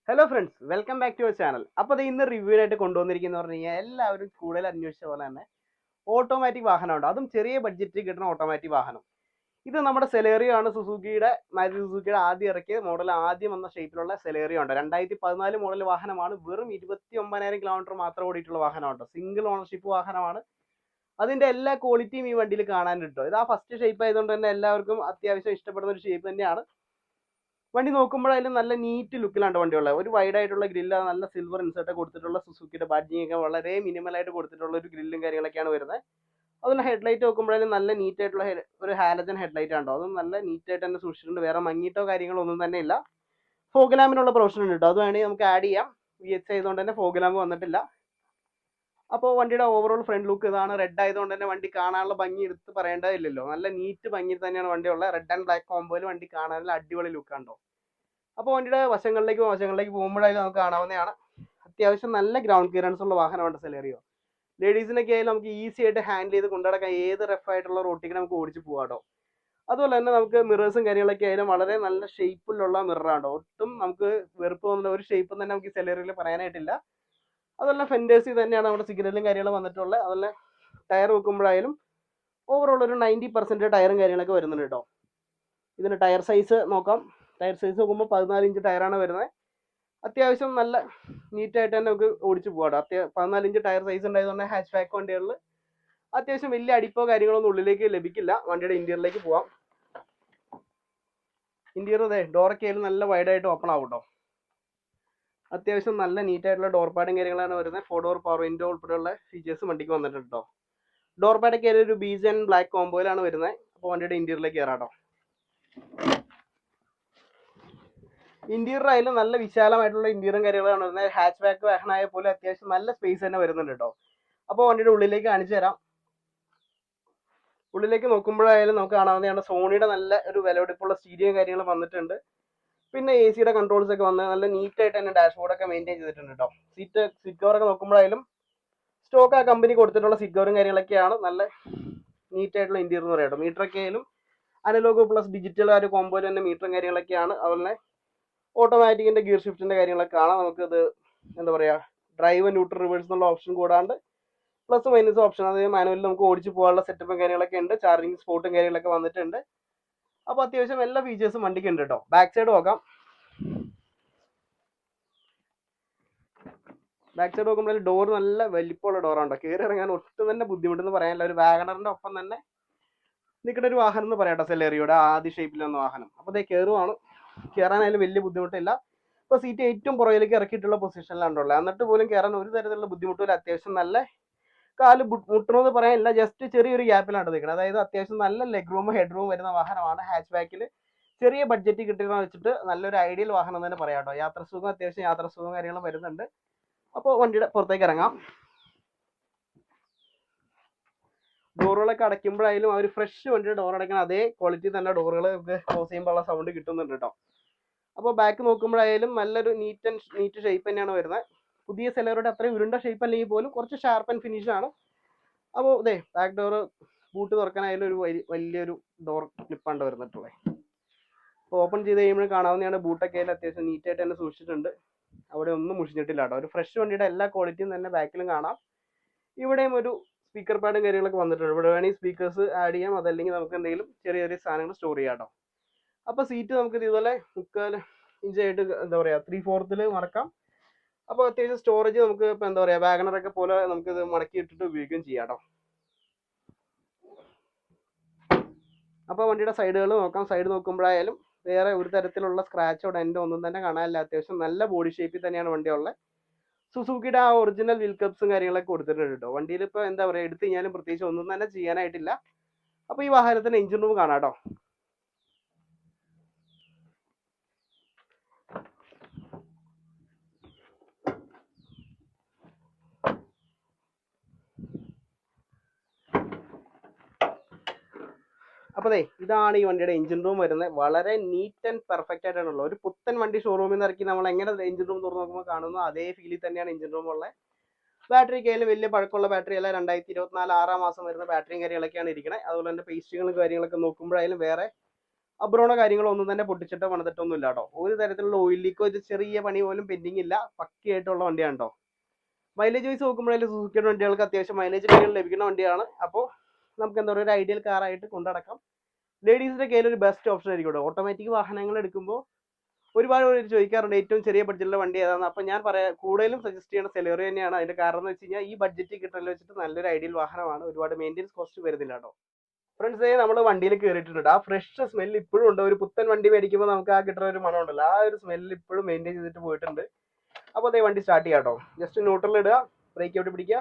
Hello friends, welcome back to our channel. അപ്പോൾ ഇന്ന് review ആയിട്ട് കൊണ്ടുവന്നിരിക്കുന്നത് പറഞ്ഞു കഴിഞ്ഞാൽ എല്ലാവരും കൂടുതൽ അന്വേഷിച്ച പോലെ തന്നെ ഓട്ടോമാറ്റിക് വാഹനമുണ്ട്. അതും ചെറിയ ബഡ്ജറ്റിൽ കിട്ടുന്ന ഓട്ടോമാറ്റിക് വാഹനം. ഇത് നമ്മുടെ സെലേറിയോ ആണ്. മാരുതി സുസുക്കിയുടെ ആദ്യം ഇറക്കിയ മോഡൽ, ആദ്യം വന്ന ഷേപ്പിലുള്ള സെലേറിയോ ഉണ്ട്. 2014 മോഡൽ വാഹനമാണ്. വെറും 29,000 കിലോമീറ്റർ മാത്രം ഓടിയിട്ടുള്ള വാഹനമുണ്ട്. സിംഗിൾ ഓണർഷിപ്പ് വാഹനമാണ്. അതിന്റെ എല്ലാ ക്വാളിറ്റിയും ഈ വണ്ടിയിൽ കാണാൻ കിട്ടും. ഇത് ആ ഫസ്റ്റ് ഷേപ്പ് ആയതുകൊണ്ട് തന്നെ എല്ലാവർക്കും അത്യാവശ്യം ഇഷ്ടപ്പെടുന്ന ഒരു ഷേപ്പ് തന്നെയാണ്. വണ്ടി നോക്കുമ്പോഴായാലും നല്ല നീറ്റ് ലുക്കിലാണ് വണ്ടിയുള്ളത്. ഒരു വൈഡ് ആയിട്ടുള്ള ഗ്രില്ല്, നല്ല സിൽവർ ഇൻസേർട്ട് കൊടുത്തിട്ടുള്ള സുസുക്കിയുടെ ബാഡ്ജിങ് ഒക്കെ വളരെ മിനിമൽ ആയിട്ട് കൊടുത്തിട്ടുള്ള ഒരു ഗ്രില്ലും കാര്യങ്ങളൊക്കെയാണ് വരുന്നത്. അതുപോലെ ഹെഡ്ലൈറ്റ് നോക്കുമ്പോഴാലും നല്ല നീറ്റ് ആയിട്ടുള്ള ഒരു ഹാലജൻ ഹെഡ്ലൈറ്റ് ആണോ, അതും നല്ല നീറ്റ് ആയിട്ട് തന്നെ സൂക്ഷിച്ചിട്ടുണ്ട്. വേറെ മങ്ങിയിട്ടോ കാര്യങ്ങളോ ഒന്നും തന്നെ ഇല്ല. ഫോഗ് ലാമ്പിനുള്ള പ്രൊവിഷൻ ഉണ്ട് കേട്ടോ, അത് വേണമെങ്കിൽ നമുക്ക് ആഡ് ചെയ്യാം. VX ആയതുകൊണ്ട് തന്നെ ഫോഗ് ലാമ്പ് വന്നിട്ടില്ല. അപ്പോൾ വണ്ടിയുടെ ഓവറോൾ ഫ്രണ്ട് ലുക്ക് ഇതാണ്. റെഡ് ആയതുകൊണ്ട് തന്നെ വണ്ടി കാണാനുള്ള ഭംഗി എടുത്ത് പറയേണ്ടതില്ലല്ലോ. നല്ല നീറ്റ് ഭംഗി തന്നെയാണ് വണ്ടിയുള്ളത്. റെഡ് ആൻഡ് ബ്ലാക്ക് കോമ്പോയിൽ വണ്ടി കാണാനുള്ള അടിപൊളി ലുക്കാണോ. അപ്പോൾ വണ്ടിയുടെ വശങ്ങളിലേക്ക് പോകുമ്പോഴായാലും നമുക്ക് കാണാവുന്നതാണ്. അത്യാവശ്യം നല്ല ഗ്രൗണ്ട് ക്ലിയറൻസ് ഉള്ള വാഹനമാണ് സെലേറിയോ. ലേഡീസിനൊക്കെ ആയാലും നമുക്ക് ഈസി ആയിട്ട് ഹാൻഡിൽ ചെയ്ത് കൊണ്ടുനടക്കാൻ ഏത് റഫ് ആയിട്ടുള്ള റോട്ടിലേക്ക് നമുക്ക് ഓടിച്ച് പോകാട്ടോ. അതുപോലെ തന്നെ നമുക്ക് മിറേഴ്സും കാര്യങ്ങളൊക്കെ ആയാലും വളരെ നല്ല ഷേപ്പിലുള്ള മിററാണോ. ഒട്ടും നമുക്ക് വെറുപ്പ് തോന്നുന്ന ഒരു ഷേപ്പും തന്നെ നമുക്ക് സെലേറിയോയിൽ പറയാനായിട്ടില്ല. അതുപോലെ ഫെൻഡേഴ്സിൽ തന്നെയാണ് നമ്മുടെ സിഗ്നലും കാര്യങ്ങളും വന്നിട്ടുള്ളത്. അതുപോലെ ടയർ വെക്കുമ്പോഴായാലും ഓവറോൾ ഒരു 90% ടയറും കാര്യങ്ങളൊക്കെ വരുന്നുണ്ട് കേട്ടോ. ഇതിന് ടയർ സൈസ് നോക്കാം. ടയർ സൈസ് നോക്കുമ്പോൾ 14 ഇഞ്ച് ടയറാണ് വരുന്നത്. അത്യാവശ്യം നല്ല നീറ്റായിട്ട് തന്നെ നമുക്ക് ഓടിച്ച് പോകാം. 14 ഇഞ്ച് ടയർ സൈസ് ഉണ്ടായതുകൊണ്ട് ഹാച്ച് ബാക്ക് വണ്ടികളിൽ അത്യാവശ്യം വലിയ അടിപ്പോ കാര്യങ്ങളൊന്നും ഉള്ളിലേക്ക് ലഭിക്കില്ല. വണ്ടിയുടെ ഇന്റീരിയറിലേക്ക് പോവാം. ഇന്റീരിയർ ഡോറൊക്കെ ആയാലും നല്ല വൈഡ് ആയിട്ട് ഓപ്പൺ ആവും കേട്ടോ. അത്യാവശ്യം നല്ല നീറ്റായിട്ടുള്ള ഡോർ പാഡും കാര്യങ്ങളാണ് വരുന്നത്. 4 ഡോർ പവർ വിൻഡോ ഉൾപ്പെടെയുള്ള ഫീച്ചേഴ്സ് വണ്ടിക്ക് വന്നിട്ടുണ്ട് കേട്ടോ. ഡോർ പാഡൊക്കെ ആയാലും ഒരു ബീജ് ആൻഡ് ബ്ലാക്ക് കോമ്പോയിലാണ് വരുന്നത്. അപ്പോൾ വണ്ടിയുടെ ഇന്റീരിയറിലേക്ക് കയറാം കേട്ടോ. ഇന്റീരിയർ ആയാലും നല്ല വിശാലമായിട്ടുള്ള ഇന്റീരിയറും കാര്യങ്ങളാണ് വരുന്നത്. ഹാച്ച് ബാക്ക് വാഹനമായ പോലെ അത്യാവശ്യം നല്ല സ്പേസ് തന്നെ വരുന്നുണ്ട് കേട്ടോ. അപ്പോൾ വണ്ടിയുടെ ഉള്ളിലേക്ക് കാണിച്ചു തരാം. ഉള്ളിലേക്ക് നോക്കുമ്പോഴായാലും നമുക്ക് കാണാവുന്നതാണ് സോണിയുടെ നല്ല ഒരു വിലപിടിപ്പുള്ള സ്റ്റീരിയോ കാര്യങ്ങൾ വന്നിട്ടുണ്ട്. പിന്നെ AC കൺട്രോൾസ് ഒക്കെ വന്ന് നല്ല നീറ്റ് ആയിട്ട് തന്നെ ഡാഷ്ബോർഡൊക്കെ മെയിൻറ്റെയിൻ ചെയ്തിട്ടുണ്ട് കേട്ടോ. സീറ്റ് കവറൊക്കെ നോക്കുമ്പോഴായാലും സ്റ്റോക്ക് ആ കമ്പനി കൊടുത്തിട്ടുള്ള സീറ്റ് കവറും കാര്യങ്ങളൊക്കെയാണ്. നല്ല നീറ്റ് ആയിട്ടുള്ള ഇന്റീരിയർ എന്ന് പറയാം. മീറ്ററൊക്കെ ആയാലും അനലോഗ് പ്ലസ് ഡിജിറ്റൽ ആ ഒരു കോമ്പോയിൽ തന്നെ മീറ്ററും കാര്യങ്ങളൊക്കെയാണ്. അതുപോലെ ഓട്ടോമാറ്റിക്കിന്റെ ഗിയർ ഷിഫ്റ്റിന്റെ കാര്യങ്ങളൊക്കെ കാണാം. നമുക്കിത് എന്താ പറയുക, ഡ്രൈവ് ന്യൂട്രൽ റിവേഴ്സ് എന്നുള്ള ഓപ്ഷൻ കൂടാണ്ട് പ്ലസ് മൈനസ് ഓപ്ഷൻ, അതായത് മാനുവലിൽ നമുക്ക് ഓടിച്ച് പോകാനുള്ള സെറ്റപ്പും കാര്യങ്ങളൊക്കെ ഉണ്ട്. ചാർജിങ് സ്പോട്ടും കാര്യങ്ങളൊക്കെ വന്നിട്ടുണ്ട്. അപ്പോൾ അത്യാവശ്യം എല്ലാ ഫീച്ചേഴ്സും വണ്ടിക്ക് ഉണ്ട് കേട്ടോ. ബാക്ക് സൈഡ് നോക്കാം. ബാക്ക് സൈഡ് നോക്കുമ്പോൾ ഡോർ നല്ല വലിപ്പമുള്ള ഡോറാണ്. കയറി ഇറങ്ങാൻ ഒട്ടും തന്നെ ബുദ്ധിമുട്ടെന്ന് പറയാനില്ല. ഒരു വാഗണറിന്റെ ഒപ്പം തന്നെ നിൽക്കുന്ന ഒരു വാഹനം എന്ന് പറയാട്ടോ, സെലേറിയോയുടെ ആദ്യ ഷേപ്പിൽ വന്ന വാഹനം. അപ്പോൾ അതേ കയറാനായാലും വലിയ ബുദ്ധിമുട്ടില്ല. ഇപ്പോൾ സീറ്റ് ഏറ്റവും പുറകിലേക്ക് ഇറക്കിയിട്ടുള്ള പൊസിഷനിലാണുള്ളത്. എന്നിട്ട് പോലും കയറാൻ ഒരു തരത്തിലുള്ള ബുദ്ധിമുട്ടില്ല. അത്യാവശ്യം നല്ല കാല് മുട്ടണമെന്ന് പറയാനില്ല, ജസ്റ്റ് ചെറിയൊരു ഗ്യാപ്പിലാണ് നിൽക്കുന്നത്. അതായത് അത്യാവശ്യം നല്ല ലെഗ് റൂം ഹെഡ് റൂം വരുന്ന വാഹനമാണ്. ഹാച്ച് ബാക്കിൽ ചെറിയ ബഡ്ജറ്റ് കിട്ടുന്ന വെച്ചിട്ട് നല്ലൊരു ഐഡിയൽ വാഹനം തന്നെ പറയാം കേട്ടോ. അത്യാവശ്യം യാത്രാസുഖം കാര്യങ്ങളും വരുന്നുണ്ട്. അപ്പോൾ വണ്ടിയുടെ പുറത്തേക്ക് ഇറങ്ങാം. ഡോറുകളൊക്കെ അടയ്ക്കുമ്പോഴായാലും ആ ഒരു ഫ്രഷ് വണ്ടിയുടെ ഡോർ അടയ്ക്കണം അതേ ക്വാളിറ്റി തന്നെ ഡോറുകൾ ക്ലോസ് ചെയ്യുമ്പോൾ ഉള്ള സൗണ്ട് കിട്ടുന്നുണ്ട് കേട്ടോ. അപ്പോൾ ബാക്ക് നോക്കുമ്പോഴായാലും നല്ലൊരു നീറ്റ് ഷേപ്പ് തന്നെയാണ് വരുന്നത്. പുതിയ സെലറുടെ അത്രയും ഉരുണ്ട ഷേപ്പ് അല്ലെങ്കിൽ പോലും കുറച്ച് ഷാർപ്പ് ആൻഡ് ഫിനിഷ് ആണ്. അപ്പോൾ ബാക്ക് ഡോർ ബൂട്ട് തുറക്കാനായാലും ഒരു വലിയൊരു ഡോർ ക്ലിപ്പാണ് വരുന്നിട്ടുള്ളത്. അപ്പോൾ ഓപ്പൺ ചെയ്ത് കഴിയുമ്പോൾ കാണാവുന്നതാണ് ബൂട്ടൊക്കെ ആയാലും അത്യാവശ്യം നീറ്റായിട്ട് തന്നെ സൂക്ഷിച്ചിട്ടുണ്ട്. അവിടെ ഒന്നും മുഷിഞ്ഞിട്ടില്ല കേട്ടോ. ഒരു ഫ്രഷ് വണ്ടിയുടെ എല്ലാ ക്വാളിറ്റിയും തന്നെ ബാക്കിലും കാണാം. ഇവിടെയും ഒരു സ്പീക്കർ പാഡും കാര്യങ്ങളൊക്കെ വന്നിട്ടുണ്ട്. ഇവിടെ വേണമെങ്കിൽ സ്പീക്കേഴ്സ് ആഡ് ചെയ്യാം, അതല്ലെങ്കിൽ നമുക്ക് എന്തെങ്കിലും ചെറിയ ചെറിയ സാധനങ്ങൾ സ്റ്റോർ ചെയ്യാം കേട്ടോ. അപ്പോൾ സീറ്റ് നമുക്ക് ഇതുപോലെ 3/4 ഇഞ്ചായിട്ട് എന്താ പറയുക 3/4 മടക്കാം. അപ്പോൾ അത്യാവശ്യം സ്റ്റോറേജ് നമുക്ക് ഇപ്പോൾ എന്താ പറയുക വാഗണറൊക്കെ പോലെ നമുക്കിത് മടക്കി ഇട്ടിട്ട് ഉപയോഗിക്കുകയും ചെയ്യാം കേട്ടോ. അപ്പോൾ വണ്ടിയുടെ സൈഡുകൾ നോക്കാം. സൈഡ് നോക്കുമ്പോഴായാലും വേറെ ഒരു തരത്തിലുള്ള സ്ക്രാച്ചോ ഡെൻറ്റോ ഒന്നും തന്നെ കാണാനില്ല. അത്യാവശ്യം നല്ല ബോഡി ഷേപ്പിൽ തന്നെയാണ് വണ്ടി ഉള്ളത്. സുസുക്കിയുടെ ആ ഒറിജിനൽ വീൽ കപ്സും കാര്യങ്ങളൊക്കെ കൊടുത്തിട്ടുണ്ട് കേട്ടോ. വണ്ടിയിൽ ഇപ്പോൾ എന്താ പറയുക എടുത്തു കഴിഞ്ഞാലും പ്രത്യേകിച്ച് ഒന്നും തന്നെ ചെയ്യാനായിട്ടില്ല. അപ്പോൾ ഈ വാഹനത്തിന് എഞ്ചിൻ റൂം കാണാം കേട്ടോ. അപ്പോൾ ഇതാണ് ഈ വണ്ടിയുടെ എഞ്ചിൻ റൂം വരുന്നത്. വളരെ നീറ്റ് ആൻഡ് പെർഫെക്റ്റ് ആയിട്ടാണുള്ളത്. ഒരു പുത്തൻ വണ്ടി ഷോറൂമിൽ നിന്ന് ഇറക്കി നമ്മൾ എങ്ങനെ എഞ്ചിൻ റൂം തുറന്ന് നോക്കുമ്പോൾ കാണുന്നു അതേ ഫീലിൽ തന്നെയാണ് എഞ്ചിൻ റൂം ഉള്ളത്. ബാറ്ററിക്ക് ആയാലും വലിയ പഴക്കമുള്ള ബാറ്ററി അല്ല. 2024 6 മാസം വരുന്ന ബാറ്ററിയും കാര്യങ്ങളൊക്കെയാണ് ഇരിക്കുന്നത്. അതുപോലെ തന്നെ പേസ്റ്റുകളും കാര്യങ്ങളൊക്കെ നോക്കുമ്പോഴായാലും വേറെ അബ്രോണോ കാര്യങ്ങളോ ഒന്നും തന്നെ പൊട്ടിച്ചിട്ടോ പണിതിട്ടൊന്നും ഇല്ല കേട്ടോ. ഒരു തരത്തിലുള്ള ഓയിൽ ലീക്കോ ഒരു ചെറിയ പണി പോലും പെൻഡിങ് ഇല്ല. പക്കയായിട്ടുള്ള വണ്ടിയാണ് കേട്ടോ. മൈലേജ് വൈസ് നോക്കുമ്പോഴേ സുസുക്കിയുടെ വണ്ടികൾക്ക് അത്യാവശ്യം മൈലേജ് കാര്യങ്ങൾ ലഭിക്കുന്ന വണ്ടിയാണ്. അപ്പോൾ നമുക്ക് എന്താ പറയുക, ഒരു ഐഡിയൽ കാറായിട്ട് കൊണ്ടടക്കാം. ലേഡീസിന്റെ കയ്യിൽ ഒരു ബെസ്റ്റ് ഓപ്ഷൻ ആയിരിക്കും കേട്ടോ. ഓട്ടോമാറ്റിക് വാഹനങ്ങൾ എടുക്കുമ്പോൾ ഒരുപാട് പേര് ചോദിക്കാറുണ്ട് ഏറ്റവും ചെറിയ ബഡ്ജറ്റിലുള്ള വണ്ടി ഏതാണ്. അപ്പം ഞാൻ കൂടുതലും സജസ്റ്റ് ചെയ്യുന്ന സെലേറിയോ തന്നെയാണ്. അതിന്റെ കാരണം എന്ന് വെച്ച് കഴിഞ്ഞാൽ ഈ ബഡ്ജറ്റ് കിട്ടുന്നത് വെച്ചിട്ട് നല്ലൊരു ഐഡിയൽ വാഹനമാണ്. ഒരുപാട് മെയിൻ്റെനൻസ് കോസ്റ്റ് വരുന്നില്ല കേട്ടോ. ഫ്രണ്ട്സ്, നമ്മൾ വണ്ടിയിൽ കയറിയിട്ടുണ്ട്. ആ ഫ്രഷ് സ്മെല്ല് ഇപ്പോഴും ഉണ്ട്. ഒരു പുത്തൻ വണ്ടി മേടിക്കുമ്പോൾ നമുക്ക് ആ കിട്ടുന്ന ഒരു മണം ഉണ്ടല്ലോ, ആ ഒരു സ്മെല്ല് ഇപ്പോഴും മെയിൻറ്റെയിൻ ചെയ്തിട്ട് പോയിട്ടുണ്ട്. അപ്പോൾ അതേ വണ്ടി സ്റ്റാർട്ട് ചെയ്യാം കേട്ടോ. ജസ്റ്റ് ന്യൂട്രൽ ഇടുക, ബ്രേക്ക് ഔട്ട് പിടിക്കുക,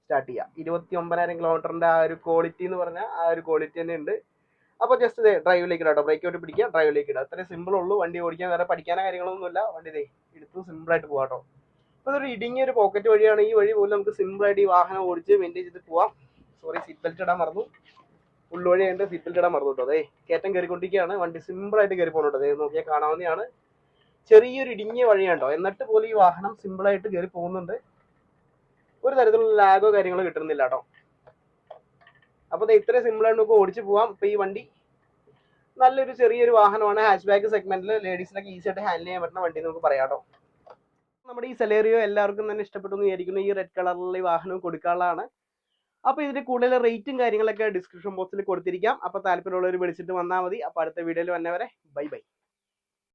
സ്റ്റാർട്ട് ചെയ്യുക. 29,000 കിലോമീറ്ററിന്റെ ആ ഒരു ക്വാളിറ്റി എന്ന് പറഞ്ഞാൽ ആ ഒരു ക്വാളിറ്റി തന്നെ ഉണ്ട്. അപ്പോൾ ജസ്റ്റ് ഡ്രൈവിലേക്ക് ഇടാം കേട്ടോ. ബ്രേക്ക് ഔട്ട് പിടിക്കുക, ഡ്രൈവിലേക്ക് ഇടുക. അത്രയും സിമ്പിൾ ഉള്ളൂ. വണ്ടി ഓടിക്കാൻ വേറെ പഠിക്കാനോ കാര്യങ്ങളൊന്നുമില്ല. വണ്ടി എടുത്തു സിമ്പിളായിട്ട് പോകാം കേട്ടോ. അപ്പോൾ ഇതൊരു ഇടുങ്ങിയ ഒരു പോക്കറ്റ് വഴിയാണ്. ഈ വഴി പോലും നമുക്ക് സിമ്പിളായിട്ട് ഈ വാഹനം ഓടിച്ച് മെയിൻറ്റെയിൻ ചെയ്ത് പോവാം. സോറി, സീറ്റ് ബെൽറ്റ് ഇടാൻ മറന്നു. ഉള്ളുവഴി അതിൻ്റെ സീറ്റ് ബെൽറ്റ് ഇടാൻ മറന്നു കേട്ടോ. അതേ കയറ്റം കയറിക്കൊണ്ടിരിക്കുകയാണ്. വണ്ടി സിമ്പിളായിട്ട് കയറി പോകുന്നുണ്ട്. അതേ നോക്കിയാൽ കാണാവുന്നതാണ്. ചെറിയൊരു ഇടുങ്ങിയ വഴിയാണ് കേട്ടോ. എന്നിട്ട് പോലും ഈ വാഹനം സിമ്പിളായിട്ട് കയറി പോകുന്നുണ്ട്. ഒരു തരത്തിലുള്ള ലാഗോ കാര്യങ്ങളോ കിട്ടുന്നില്ല കേട്ടോ. അപ്പോൾ ഇത്രയും സിമ്പിളായിട്ട് നമുക്ക് ഓടിച്ച് പോവാം. ഇപ്പോൾ ഈ വണ്ടി നല്ലൊരു ചെറിയൊരു വാഹനമാണ്. ഹാച്ച് ബാക്ക് സെഗ്മെന്റിൽ ലേഡീസിനൊക്കെ ഈസി ആയിട്ട് ഹാൻഡിൽ ചെയ്യാൻ പറ്റുന്ന വണ്ടി നമുക്ക് പറയാം കേട്ടോ. നമ്മുടെ ഈ സെലേറിയോ എല്ലാവർക്കും തന്നെ ഇഷ്ടപ്പെട്ടു എന്ന് വിചാരിക്കുന്നു. ഈ റെഡ് കളറിലുള്ള ഈ വാഹനം കൊടുക്കാനുള്ളതാണ്. അപ്പോൾ ഇതിന്റെ കൂടുതൽ റേറ്റും കാര്യങ്ങളൊക്കെ ഡിസ്ക്രിപ്ഷൻ ബോക്സിൽ കൊടുത്തിരിക്കാം. അപ്പോൾ താല്പര്യമുള്ളവർ വിളിച്ചിട്ട് വന്നാൽ മതി. അപ്പോൾ അടുത്ത വീഡിയോയിൽ വന്നവരെ ബൈ ബൈ.